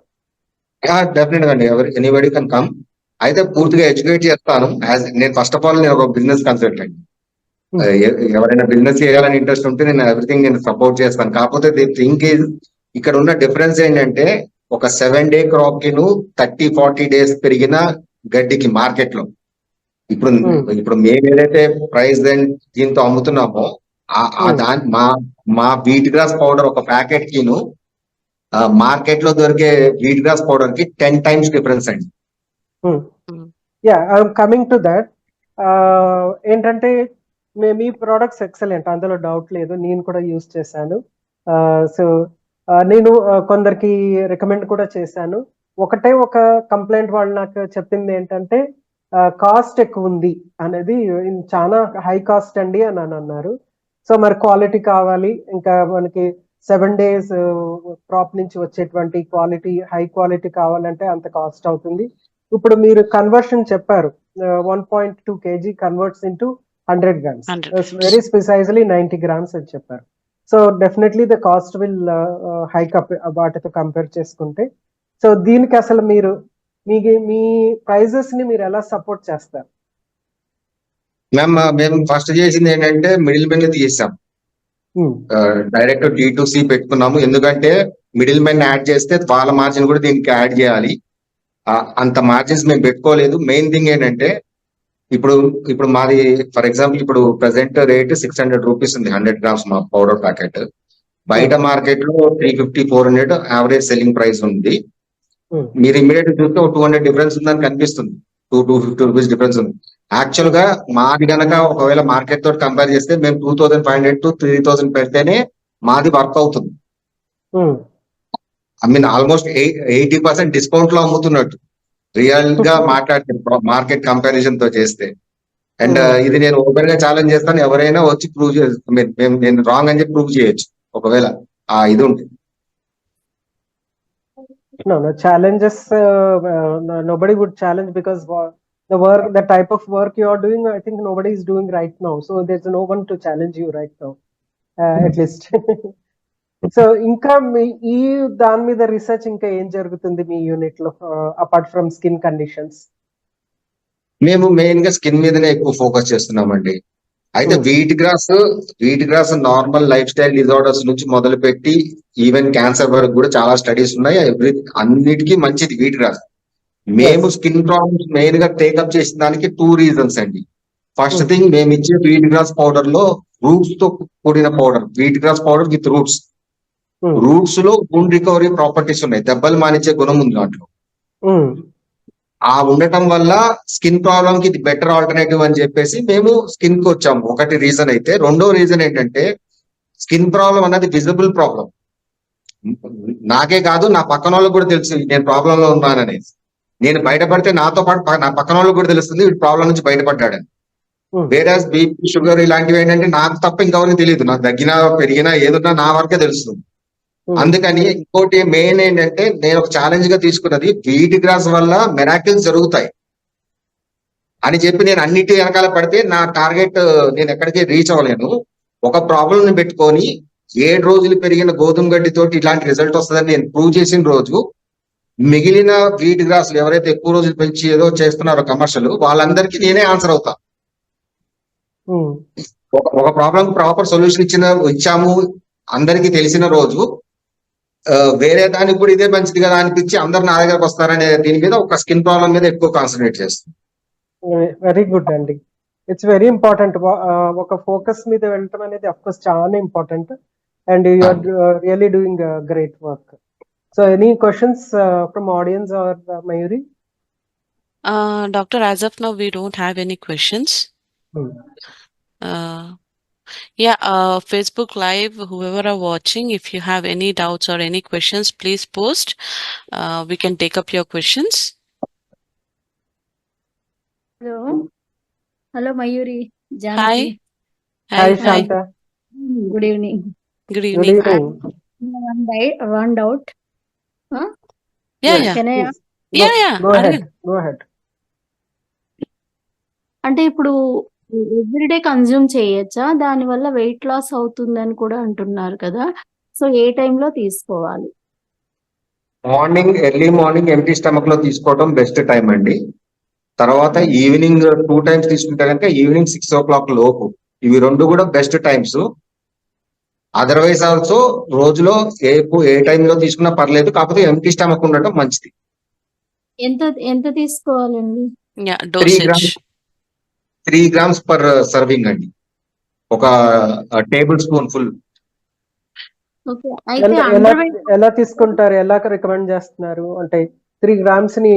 డెఫినెట్ గా అండి, ఎనీబడి కెన్ కమ్. అయితే పూర్తిగా ఎడ్యుకేట్ చేస్తాను. నేను ఫస్ట్ ఆఫ్ ఆల్ నేను ఒక బిజినెస్ కన్సల్టెంట్. ఎవరైనా బిజినెస్ చేయాలని ఇంట్రెస్ట్ ఉంటే నేను ఎవ్రీథింగ్ నేను సపోర్ట్ చేస్తాను. కాకపోతే ది థింగ్ ఈజ్ ఇక్కడ ఉన్న డిఫరెన్స్ ఏంటంటే ఒక 7-day క్రాప్ కి 30-40 days పెరిగిన గడ్డికి మార్కెట్ లో ఇప్పుడు మేము ఏదైతే ప్రైస్ దీంతో అమ్ముతున్నామో మా వీట్ గ్రాస్ పౌడర్ ఒక ప్యాకెట్ కి మార్కెట్ లో దొరికే వీట్ గ్రాస్ పౌడర్ కి 10 times డిఫరెన్స్ అండి. Yeah, I'm coming to that. ఏంటంటే మీ ప్రోడక్ట్స్ ఎక్సలెంట్, అందులో డౌట్ లేదు, నేను కూడా యూజ్ చేశాను. సో నేను కొందరికి రికమెండ్ కూడా చేశాను. ఒకటే ఒక కంప్లైంట్ వాళ్ళు నాకు చెప్పింది ఏంటంటే కాస్ట్ ఎక్కువ ఉంది అనేది, చాలా హై కాస్ట్ అండి అని అన్నారు. సో మరి క్వాలిటీ కావాలి, ఇంకా మనకి 7 days క్రాప్ నుంచి వచ్చేటువంటి క్వాలిటీ, హై క్వాలిటీ కావాలంటే అంత కాస్ట్ అవుతుంది. ఇప్పుడు మీరు కన్వర్షన్ చెప్పారు, 1.2 kg converts into 100 grams, 100 very precisely 90 grams అని చెప్పారు. So definitely the cost will hike up వాటితో కంపేర్ చేసుకుంటే. సో దీనికి అసలు మీరు మీ ప్రైజెస్ ని మీరు ఎలా సపోర్ట్ చేస్తారు? మేము ఫస్ట్ చేసింది ఏంటంటే మిడిల్ మెన్ తీసేసాం, డైరెక్ట్ D2C పెట్టుకున్నాము. ఎందుకంటే మిడిల్ మెన్ యాడ్ చేస్తే వాళ్ళ మార్జిన్ కూడా దీనికి యాడ్ చేయాలి. అంత మార్జిన్స్ మేము పెట్టుకోలేదు. మెయిన్ థింగ్ ఏంటంటే ఇప్పుడు మాది ఫర్ ఎగ్జాంపుల్ ఇప్పుడు ప్రెసెంట్ రేట్ 600 రూపీస్ ఉంది 100 grams మా పౌడర్ ప్యాకెట్. బయట మార్కెట్ లో 350-400 యావరేజ్ సెల్లింగ్ ప్రైస్ ఉంది. మీరు ఇమీడియట్ చూస్తే 200 డిఫరెన్స్ ఉందని కనిపిస్తుంది, 250 రూపీస్ డిఫరెన్స్ ఉంది. యాక్చువల్ గా మాది గనక ఒకవేళ మార్కెట్ తోటి కంపేర్ చేస్తే మేము 2500 to 3000 పెడితేనే మాది వర్క్ అవుతుంది. ఐ మీన్ ఆల్మోస్ట్ 80% డిస్కౌంట్ లో అమ్ముతున్నట్టు రియల్ గా మాట్లాడితే మార్కెట్ కంపారిజన్ తో చేస్తే. అండ్ ఇది నేను ఓపెన్ గా ఛాలెంజ్ చేస్తాను, ఎవరైనా వచ్చి ప్రూవ్ చేస్తాను, నేను రాంగ్ అని చెప్పి ప్రూవ్ చేయొచ్చు ఒకవేళ ఇది ఉంటుంది. No, challenges, nobody would challenge because the type of work you are doing, I think nobody is doing right now. So there's no one to challenge you right now, at least. So ఇంకా ఈ దాని మీద research ఇంకా ఏం జరుగుతుంది మీ unit లో, apart from skin conditions? మేము main గా స్కిన్ మీదనే ఎక్కువ ఫోకస్ చేస్తున్నామండి. అయితే wheat grass normal life style disorders నుంచి మొదలు పెట్టి ఈవెన్ క్యాన్సర్ వరకు కూడా చాలా స్టడీస్ ఉన్నాయి. అన్నిటికీ మంచిది వీట్ గ్రాస్. మేము స్కిన్ ప్రాబ్లమ్స్ మెయిన్ గా టేకప్ చేసిన దానికి 2 reasons అండి. ఫస్ట్ థింగ్, మేము ఇచ్చే వీట్ గ్రాస్ పౌడర్ లో రూట్స్ తో కూడిన powder, wheat grass powder with roots. Roots లో వూండ్ రికవరీ ప్రాపర్టీస్ ఉన్నాయి, దెబ్బలు మానిచ్చే గుణం ఉంది దాంట్లో. ఉండటం వల్ల స్కిన్ ప్రాబ్లమ్ కి ఇది బెటర్ ఆల్టర్నేటివ్ అని చెప్పేసి మేము స్కిన్ కి వచ్చాము. ఒకటి రీజన్ అయితే, రెండో రీజన్ ఏంటంటే స్కిన్ ప్రాబ్లం అన్నది విజిబుల్ ప్రాబ్లం. నాకే కాదు, నా పక్కన వాళ్ళకి కూడా తెలుసు నేను ప్రాబ్లం లో ఉన్నానని. నేను బయటపడితే నాతో పాటు నా పక్కన వాళ్ళకి కూడా తెలుస్తుంది వీడు ప్రాబ్లం నుంచి బయటపడ్డాడని. వేరాస్ బీపీ, షుగర్ ఇలాంటివి ఏంటంటే నాకు తప్ప ఇంకెవరికి తెలియదు. నాకు తగ్గినా పెరిగినా ఏదున్నా నా వరకే తెలుస్తుంది. అందుకని ఇంకోటి మెయిన్ ఏంటంటే నేను ఒక ఛాలెంజ్ గా తీసుకున్నది, వీట్ గ్రాస్ వల్ల మెరాకిల్స్ జరుగుతాయి అని చెప్పి నేను అన్నిటి వెనకాల పడితే నా టార్గెట్ నేను ఎక్కడికి రీచ్ అవ్వలేను. ఒక ప్రాబ్లం ని పెట్టుకొని 7 రోజులు పెరిగిన గోధుమ గడ్డితోటి ఇలాంటి రిజల్ట్ వస్తుందని నేను ప్రూవ్ చేసిన రోజు, మిగిలిన వీట్ గ్రాస్ ఎవరైతే ఎక్కువ రోజులు పెంచి ఏదో చేస్తున్నారో కమర్షియల్, వాళ్ళందరికీ నేనే ఆన్సర్ అవుతా. ఒక ప్రాబ్లం ప్రాపర్ సొల్యూషన్ ఇచ్చాము అందరికీ తెలిసిన రోజు, వేరే దానికి కూడా ఇదే మంచిది కదా అనిపించి అందరు నా దగ్గరకు వస్తారనే దీని మీద ఒక స్కిన్ ప్రాబ్లం మీద ఎక్కువ కాన్సన్ట్రేట్ చేస్తాం. వెరీ గుడ్ అండి, ఇట్స్ వెరీ ఇంపార్టెంట్. ఒక ఫోకస్ మీద వెళ్ళటం అనేది అఫ్ కోర్స్ చాలా important, and you are really doing great work. So any questions from audience or Mayuri? Doctor, as of now we don't have any questions. Facebook Live, whoever are watching, if you have any doubts or any questions, please post. We can take up your questions. Hello Mayuri, Hi. Hi Shanta. Good evening. Good evening. One doubt. Yeah. Can I? Go ahead. అంటే ఇప్పుడు everyday consume చేయొచ్చా? దాని వల్ల weight loss అవుతుందని కూడా అంటున్నారు కదా, so ఏ టైంలో తీసుకోవాలి? ఎర్లీ మార్నింగ్ ఎంటీ స్టమక్ లో తీసుకోవడం బెస్ట్ టైం అండి. తర్వాత ఈవినింగ్ 2 times తీసుకుంటే కనుక ఈవినింగ్ 6 o'clock లోపు. ఇవి 2 కూడా బెస్ట్ టైమ్స్. అదర్వైజ్ ఆల్సో రోజులో ఏ టైంలో తీసుకున్నా పర్లేదు, కాకపోతే ఎంటీ స్టమక్ ఉండటం మంచిది. ఎంత తీసుకోవాలండి? Dosage 3 grams per serving అండి, ఒక టేబుల్ స్పూన్ ఫుల్. ఓకే, అయితే ఎలా తీసుకుంటారు, ఎలా రికమెండ్ చేస్తున్నారు? అంటే 3 grams ని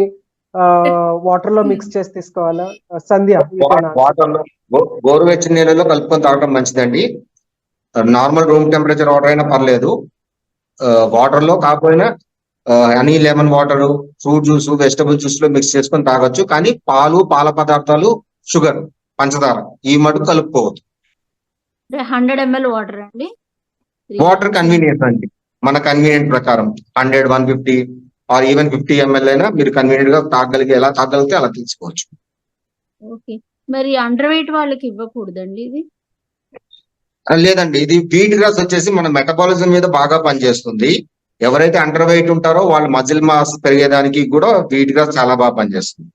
వాటర్ లో మిక్స్ చేసి తీసుకోవాలా? సంధ్య, వాటర్ లో గోరువెచ్చని నీళ్ళలో కలుపుకొని తాగడం మంచిదండి. నార్మల్ రూమ్ టెంపరేచర్ వాటర్ అయినా పర్లేదు. వాటర్ లో కాకపోయినా honey lemon water, fruit juice, vegetable juice లో మిక్స్ చేసుకొని తాగొచ్చు. కానీ పాలు, పాల పదార్థాలు, షుగర్, పంచదార ఈ మటుకు కలుపుకోవద్దు. 100 ml వాటర్ అండి. వాటర్ కన్వీనియన్స్ అండి, మన కన్వీనియంట్ ప్రకారం 100, 150 ఆర్ ఈవెన్ 50 ml అయినా మీరు కన్వీనియంట్ గా ఎలా తాగలిగితే అలా తీసుకోవచ్చు. ఓకే, మరి అండర్ వెయిట్ వాళ్ళకి ఇవ్వకూడదండి ఇది? లేదండి, ఇది వీట్ గ్రాస్ వచ్చేసి మన మెటబాలిజం మీద బాగా పనిచేస్తుంది. ఎవరైతే అండర్ వెయిట్ ఉంటారో వాళ్ళు మజిల్ మాస్ పెరిగేదానికి కూడా వీట్ గ్రాస్ చాలా బాగా పనిచేస్తుంది.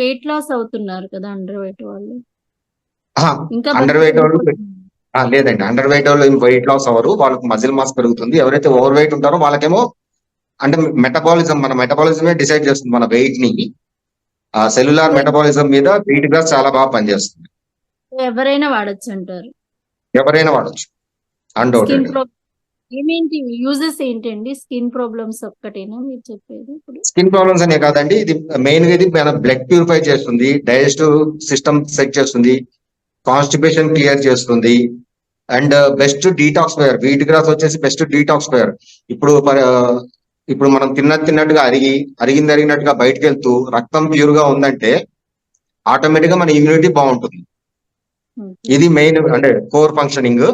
వెయిట్ లాస్ అవుతున్నారు కదా అండర్ వెయిట్ వాళ్ళు? ఇంకా అండర్ వెయిట్ వాళ్ళు లేదండి, అండర్ వెయిట్ వాళ్ళు వెయిట్ లాస్ అవ్వరు, వాళ్ళకి మజిల్ మాస్ పెరుగుతుంది. ఎవరైతే ఓవర్ వెయిట్ ఉంటారో వాళ్ళకేమో అంటే మన మెటబాలిజమే డిసైడ్ చేస్తుంది మన వెయిట్ ని. ఆ సెల్యులార్ మెటబాలిజం మీద వీట్ గ్రాస్ చాలా బాగా పనిచేస్తుంది. ఎవరైనా వాడచ్చు అంటారు? ఎవరైనా వాడచ్చు, అన్డౌటెడ్. ఏమేంటి యూజెస్ ఏంటండి? స్కిన్ ప్రాబ్లమ్స్ ఒక్కటేనా మీరు చెప్పేది? స్కిన్ ప్రాబ్లమ్స్ అనే కాదండి, ఇది మెయిన్ గా ఇది మన బ్లడ్ ప్యూరిఫై చేస్తుంది, డైజెస్టివ్ సిస్టమ్ సెట్ చేస్తుంది, కాన్స్టిపేషన్ క్లియర్ చేస్తుంది, and best detox fire. Wheat grass వచ్చేసి బెస్ట్ డీటాక్స్ ఫైర్. ఇప్పుడు మనం తిన్నట్టుగా అరిగినట్టుగా బయటకు వెళ్తూ రక్తం ప్యూర్ గా ఉందంటే ఆటోమేటిక్ గా మన ఇమ్యూనిటీ బాగుంటుంది. ఇది మెయిన్ అంటే కోర్ ఫంక్షనింగ్.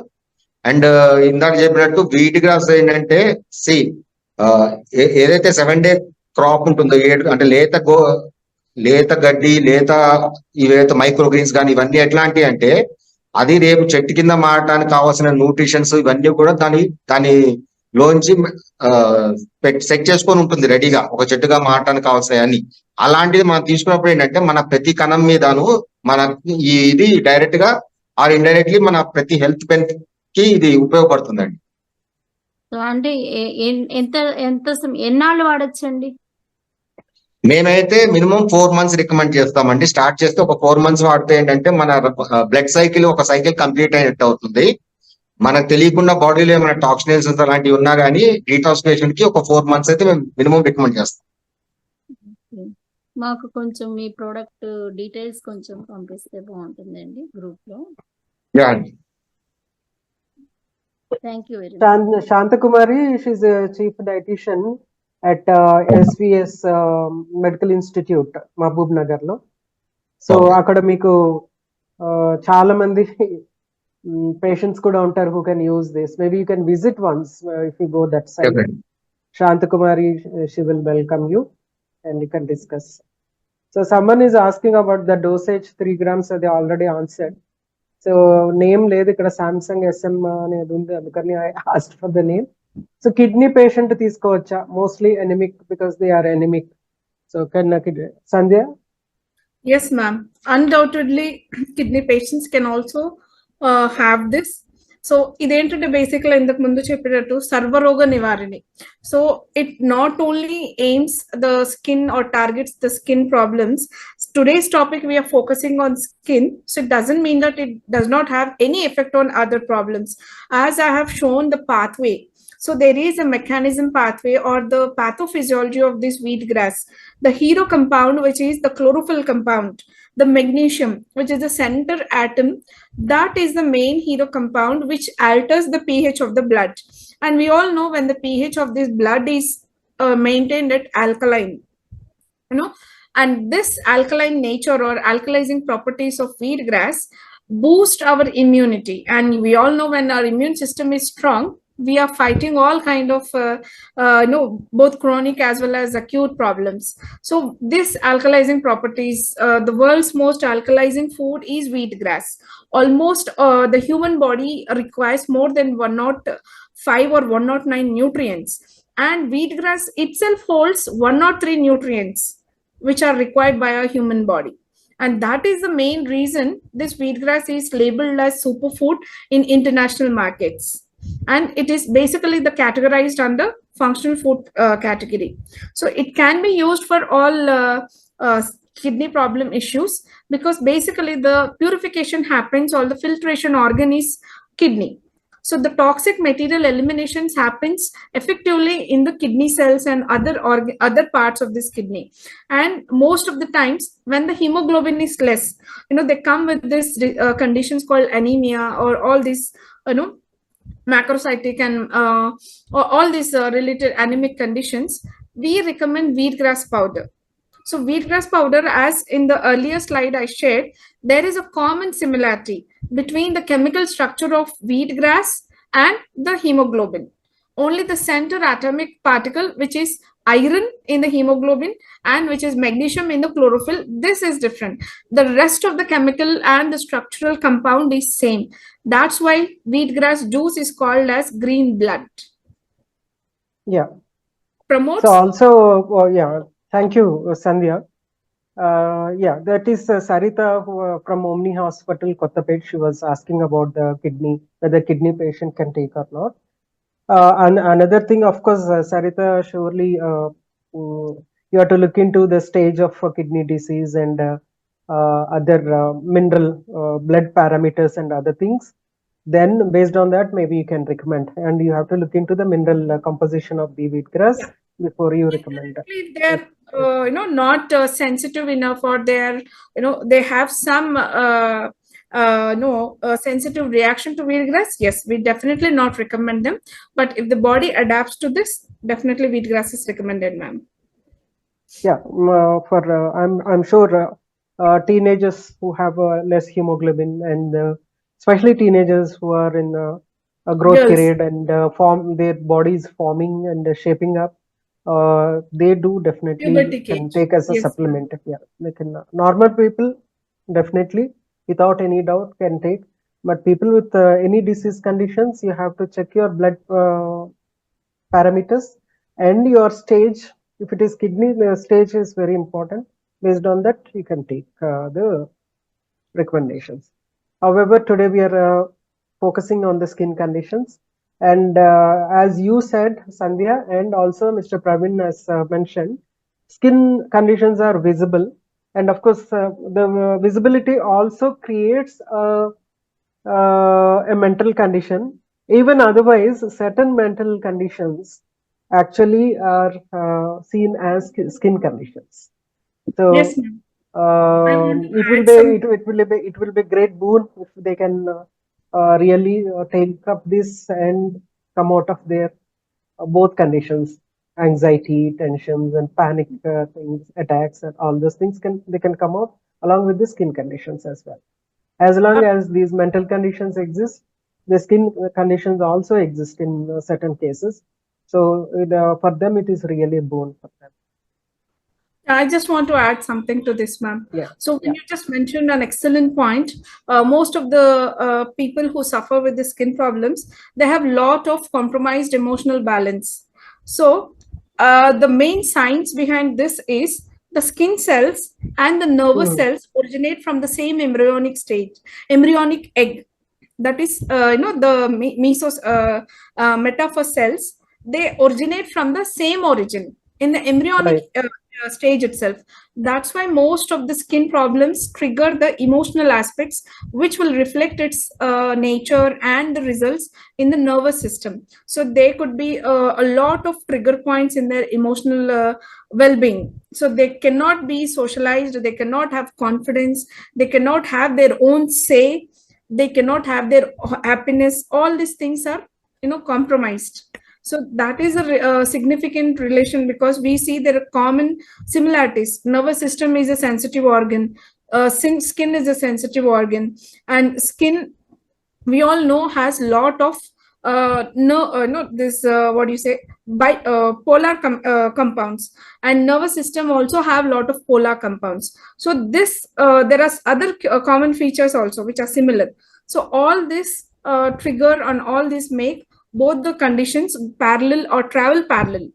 అండ్ ఇందాక చెప్పినట్టు వీట్ గ్రాస్ ఏంటంటే ఏదైతే 7 day క్రాప్ ఉంటుందో, అంటే లేత గడ్డి, ఇవేదైతే మైక్రోగ్రీన్స్ కానీ ఇవన్నీ ఎట్లాంటివి అంటే అది రేపు చెట్టు కింద మారటానికి కావాల్సిన న్యూట్రిషన్స్ ఇవన్నీ కూడా దాని లోంచి సెట్ చేసుకొని ఉంటుంది రెడీగా, ఒక చెట్టుగా మారటానికి కావాల్సిన అన్ని. అలాంటిది మనం తీసుకున్నప్పుడు ఏంటంటే మన ప్రతి కణం మీదను మన ఇది డైరెక్ట్ గా ఆర్ ఇండైరెక్ట్లీ మన ప్రతి హెల్త్ బెనిఫిట్ కి ఇది ఉపయోగపడుతుందండి. అంటే ఎన్నాళ్ళు వాడచ్చండి? మేమైతే మినిమం 4 months రికమెండ్ చేస్తామండి. స్టార్ట్ చేస్తే ఒక 4 months వాడితే ఏంటంటే మన బ్లడ్ సైకిల్ ఒక సైకిల్ కంప్లీట్ అయినట్టు అవుతుంది. మనకు తెలియకుండా బాడీలో ఏమైనా టాక్సిన్స్ అలాంటివి ఉన్నా కానీ డీటాక్సిఫికేషన్ కి ఒక 4 months అయితే మేము మినిమం రికమెండ్ చేస్తాం. మాకు కొంచెం మీ ప్రోడక్ట్ డీటెయిల్స్ కొంచెం పంపిస్తే బాగుంటుందండి గ్రూప్ లో. Thank you very much. Shantakumari, she's a chief dietitian at SVS Medical Institute, Mahbub Nagar lo. So akkada meeku chaala mandi patients kuda untaru who can use this. Maybe you can visit once if you go that side. Okay. Shantakumari, she will welcome you and you can discuss. So someone is asking about the dosage, 3 grams, they already answered. So name లేదు ఇక్కడ Samsung SM అనేది ఉంది, అందుకని I asked for the name. So kidney patient తీసుకోవచ్చా? Mostly anemic because they are anemic. So can Sandhya? Yes, ma'am. Undoubtedly, kidney patients can also have this. So ఇదేంటంటే బేసిక్గా ఇంతకు ముందు చెప్పినట్టు సర్వరోగ నివారణి. So it not only aims the skin or targets the skin problems. Today's topic we are focusing on skin, so it doesn't mean that it does not have any effect on other problems. As I have shown the pathway, so there is a mechanism pathway or the pathophysiology of this wheatgrass. The hero compound, which is the chlorophyll compound, the magnesium, which is the center atom, that is the main hero compound which alters the pH of the blood. And we all know when the pH of this blood is maintained at alkaline, and this alkaline nature or alkalizing properties of wheatgrass boost our immunity. And we all know when our immune system is strong, we are fighting all kind of both chronic as well as acute problems. So this alkalizing properties, the world's most alkalizing food is wheatgrass. Almost the human body requires more than 105 or 109 nutrients, and wheatgrass itself holds 103 nutrients which are required by our human body. And that is the main reason this wheatgrass is labeled as superfood in international markets. And it is basically categorized under functional food category. So it can be used for all kidney problem issues, because basically the purification happens, all the filtration organ is kidney. So the toxic material eliminations happens effectively in the kidney cells and other parts of this kidney. And most of the times when the hemoglobin is less, they come with this conditions called anemia or all these macrocytic and all these related anemic conditions, we recommend wheatgrass powder. So wheatgrass powder, as in the earlier slide I shared, there is a common similarity between the chemical structure of wheatgrass and the hemoglobin. Only the center atomic particle, which is iron in the hemoglobin and which is magnesium in the chlorophyll, this is different. The rest of the chemical and the structural compound is same. That's why wheatgrass juice is called as green blood. Yeah. Promotes. So also, yeah, thank you, Sandhya. Yeah, that is Sarita from Omni Hospital, Kottapet. She was asking about the kidney, whether kidney patient can take or not. And another thing, of course, Sarita, surely you have to look into the stage of kidney disease and other mineral blood parameters and other things. Then based on that, maybe you can recommend, and you have to look into the mineral composition of the wheatgrass before you recommend that. If they're not sensitive enough, or they're they have some sensitive reaction to wheatgrass, yes, we definitely not recommend them. But if the body adapts to this, definitely wheatgrass is recommended, ma'am. Yeah, I'm sure teenagers who have less hemoglobin, and especially teenagers who are in a growth Girls. period and their bodies forming and shaping up, they do definitely Puberty can age. take as a Yes, supplement. Yeah, they can. Normal people definitely, without any doubt, can take. But people with any disease conditions, you have to check your blood parameters and your stage. If it is kidney, the stage is very important. Based on that, you can take the recommendations. However, today we are focusing on the skin conditions. And as you said, Sandhya, and also Mr. Pravin has mentioned, skin conditions are visible. And of course, the visibility also creates a mental condition. Even otherwise, certain mental conditions actually are seen as skin conditions. So yes, ma'am. it will be great boon if they can really take up this and come out of their both conditions, anxiety, tensions, and panic things, attacks, and all those things they can come out along with the skin conditions as well. As long as these mental conditions exist, the skin conditions also exist in certain cases. So for them, it is really a boon for them. I just want to add something to this, ma'am. Yeah. So when you just mentioned an excellent point, most of the people who suffer with the skin problems, they have lot of compromised emotional balance. So the main science behind this is the skin cells and the nervous cells originate from the same embryonic egg. That is, the metaphor cells, they originate from the same origin in the embryonic stage itself. That's why most of the skin problems trigger the emotional aspects, which will reflect its nature and the results in the nervous system. So there could be a lot of trigger points in their emotional well-being. So they cannot be socialized, they cannot have confidence, they cannot have their own say, they cannot have their happiness. All these things are compromised. So that is a significant relation, because we see there are common similarities. Nervous system is a sensitive organ, skin is a sensitive organ, and skin, we all know, has lot of polar compounds, and nervous system also have lot of polar compounds. So this there are other common features also which are similar. So all this trigger and all this make both the conditions parallel or travel parallel.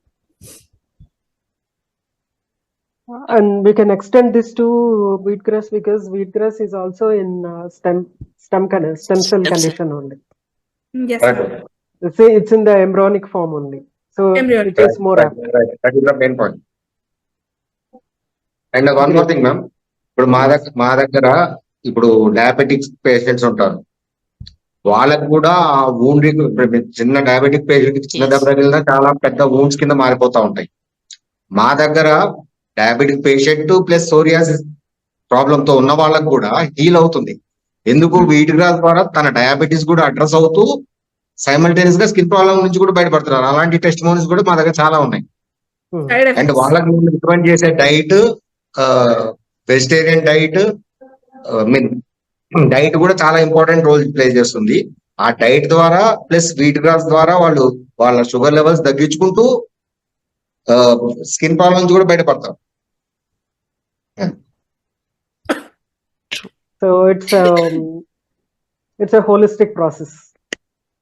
And we can extend this to wheatgrass, because wheatgrass is also in stem cell condition only. Yes. Right. It's in the embryonic form only. So Embryonic. it is more Right. That is the main point. And one more thing ma'am, ఇప్పుడు మా దగ్గర ఇప్పుడు diabetics patients ఉంటారు, వాళ్ళకు కూడా ఆ wound, చిన్న diabetic patient కి చిన్న దెబ్బ తగిలినా చాలా పెద్ద వూండ్స్ కింద మారిపోతా ఉంటాయి. మా దగ్గర diabetic patient plus psoriasis problem తో ఉన్న వాళ్ళకు కూడా హీల్ అవుతుంది. ఎందుకు? వీటి గ్రాస్ ద్వారా తన డయాబెటీస్ కూడా అడ్రస్ అవుతూ సైమల్టేనియస్ గా స్కిన్ ప్రాబ్లం నుంచి కూడా బయటపడుతున్నారు. అలాంటి టెస్ట్ మోనీస్ కూడా మా దగ్గర చాలా ఉన్నాయి. Side and effects. వాళ్ళకి మేము రికమెండ్ చేసే diet vegetarian diet, mean diet కూడా చాలా ఇంపార్టెంట్ రోల్ ప్లే చేస్తుంది. ఆ డైట్ ద్వారా ప్లస్ వీట్ గ్రాస్ ద్వారా వాళ్ళు వాళ్ళ షుగర్ లెవెల్స్ తగ్గించుకుంటూ స్కిన్ ప్రాబ్లం నుంచి కూడా బయటపడతారు. So it's a holistic process.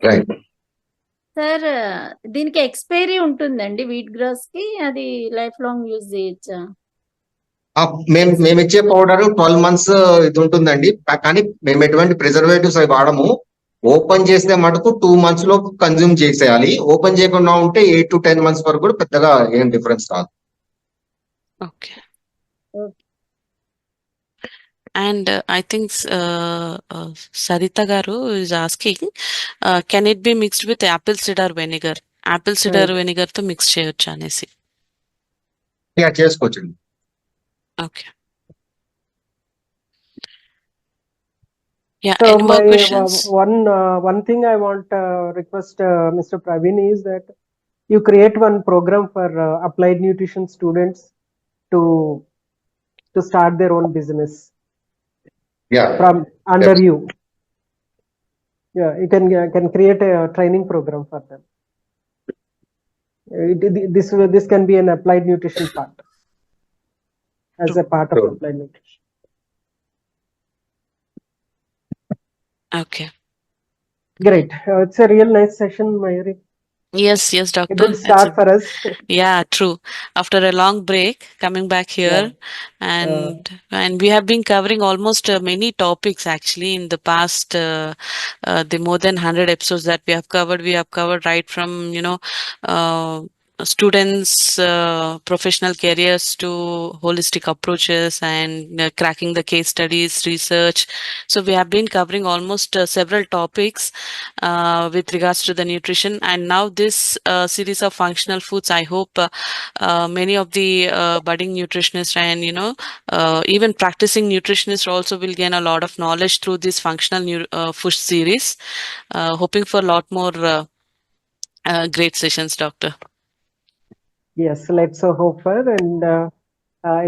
Right. Sir దీనికి ఎక్స్పైరీ ఉంటుందండి వీట్ గ్రాస్ కి, అది లైఫ్ లాంగ్ యూజ్ చేయొచ్చా? మేము ఇచ్చే పౌడర్ 12 months ఇది ఉంటుందండి. కానీ మేము ఎటువంటి ప్రిజర్వేటివ్స్ అవి వాడము. ఓపెన్ చేస్తే మటుకు 2 months లో కన్జ్యూమ్ చేసేయాలి. ఓపెన్ చేయకుండా ఉంటే 8 to 10 months వరకు కూడా పెద్దగా ఏం డిఫరెన్స్ రాదు. Okay. And I think Sarita Garu is asking, can it be mixed with apple cider vinegar? Apple cider vinegar to mix cheyocha anesi. Yeah, చేసుకోవచ్చండి. Okay. Yeah, So any more questions? one thing I want request Mr. Praveen is that you create one program for applied nutrition students to start their own business yeah, from under you. Yeah, you can create a training program for them. This can be an applied nutrition part as a part of Sure. applied nutrition. Okay. Great. It's a real nice session, Mayuri. Yes, A doctor. good start for us. Yeah, true. After a long break, coming back here, and we have been covering almost many topics actually in the past. The more than 100 episodes that we have covered right from students' professional careers to holistic approaches and cracking the case studies, research. So we have been covering almost several topics with regards to the nutrition, and now this series of functional foods, I hope many of the budding nutritionists and even practicing nutritionists also will gain a lot of knowledge through this functional food series. Hoping for a lot more great sessions, doctor. Yes, let's hope for. And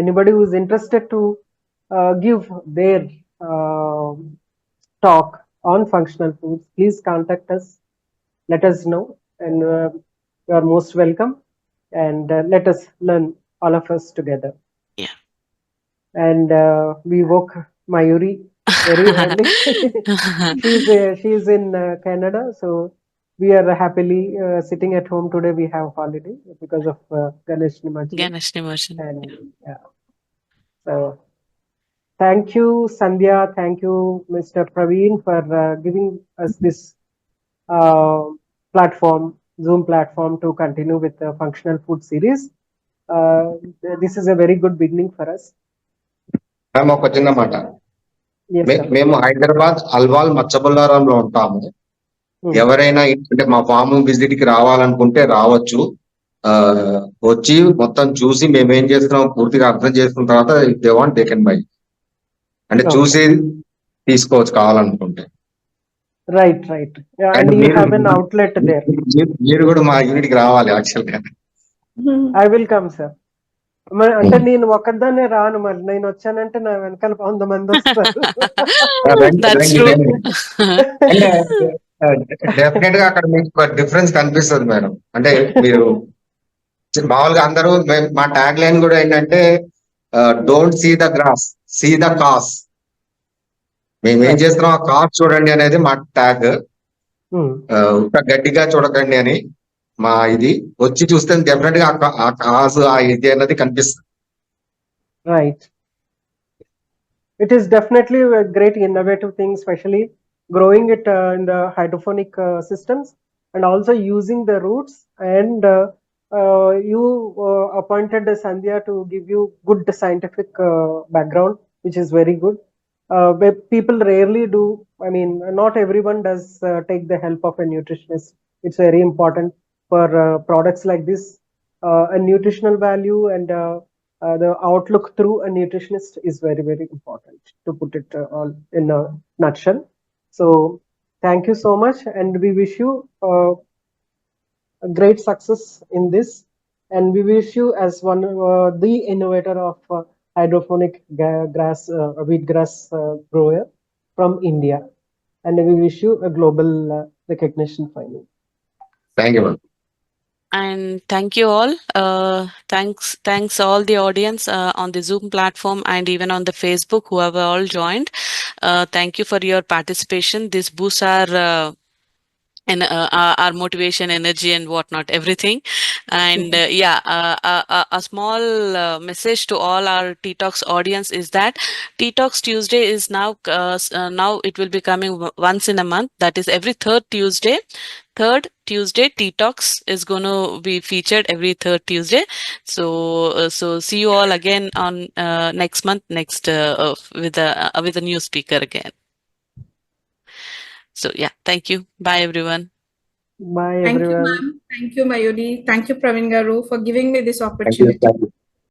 anybody who is interested to give their talk on functional foods, please contact us. Let us know, and you are most welcome. And let us learn, all of us together. Yeah. And we woke Mayuri very early. She's in Canada, so we are happily sitting at home today. We have holiday because of Ganesh Nimajana. Ganesh Nimajana. And yeah. So thank you, Sandhya. Thank you, Mr. Praveen, for giving us this platform, Zoom platform, to continue with the functional food series. This is a very good beginning for us. Ma'am, ఒక చిన్న మాట. Yes, sir. మేము హైదరాబాద్ అల్వాల్ మచ్చబుల్లారంలో ఉంటాము. ఎవరైనా అంటే మా farm visit కి రావాలనుకుంటే రావచ్చు. వచ్చి మొత్తం చూసి మేము ఏం చేస్తున్నాం పూర్తిగా అర్థం చేసుకున్న తర్వాత they want they can buy, అంటే చూసి తీసుకోవచ్చు కావాలనుకుంటే. Right. Yeah, and you have an outlet there. మీరు కూడా మా యూనిట్ కి రావాలి యాక్చువల్ గా. I will come, sir. అంటే నేను ఒక్కదాన్నే రాను, మరి నేను వచ్చానంటే నా వెనకాల 100 మంది వస్తారు. That's true. డెఫినెట్ గా అక్కడ మీకు డిఫరెన్స్ కనిపిస్తుంది మేడం. అంటే మీరు మామూలుగా అందరూ మా ట్యాగ్ లైన్ కూడా ఏంటంటే don't see the grass, see the cows. మేము ఏం చేస్తున్నాం ఆ కాస్ చూడండి అనేది మా ట్యాగ్. గట్టిగా చూడకండి అని మా ఇది. వచ్చి చూస్తే డెఫినెట్ గా ఆ కాస్ ఆ ఇది అనేది కనిపిస్తుంది. Right. It is definitely a great innovative thing, especially growing it in the hydroponic systems, and also using the roots. And you appointed Sandhya to give you good scientific background, which is very good. Where people rarely do. I mean, not everyone does take the help of a nutritionist. It's very important for products like this. A nutritional value and the outlook through a nutritionist is very, very important, to put it all in a nutshell. So Thank you so much, and we wish you a great success in this. And we wish you as one the innovator of hydroponic grass wheatgrass grower from India. And we wish you a global recognition finally. Thank you ma'am. And thank you all. Thanks all the audience on the Zoom platform and even on the Facebook who have all joined. Thank you for your participation. This boosts and our motivation, energy, and whatnot, everything. And a small message to all our Tea Talks audience is that Tea Talks Tuesday is now now it will be coming once in a month. That is every third Tuesday. Third Tuesday, Tea Talks is going to be featured every third Tuesday. So see you all again on next month, with a new speaker again. So yeah, thank you. Bye everyone. Bye Thank you, everyone. ma'am. Thank you, Mayuri. Thank you, Praveen Garu, for giving me this thank you opportunity. Thank you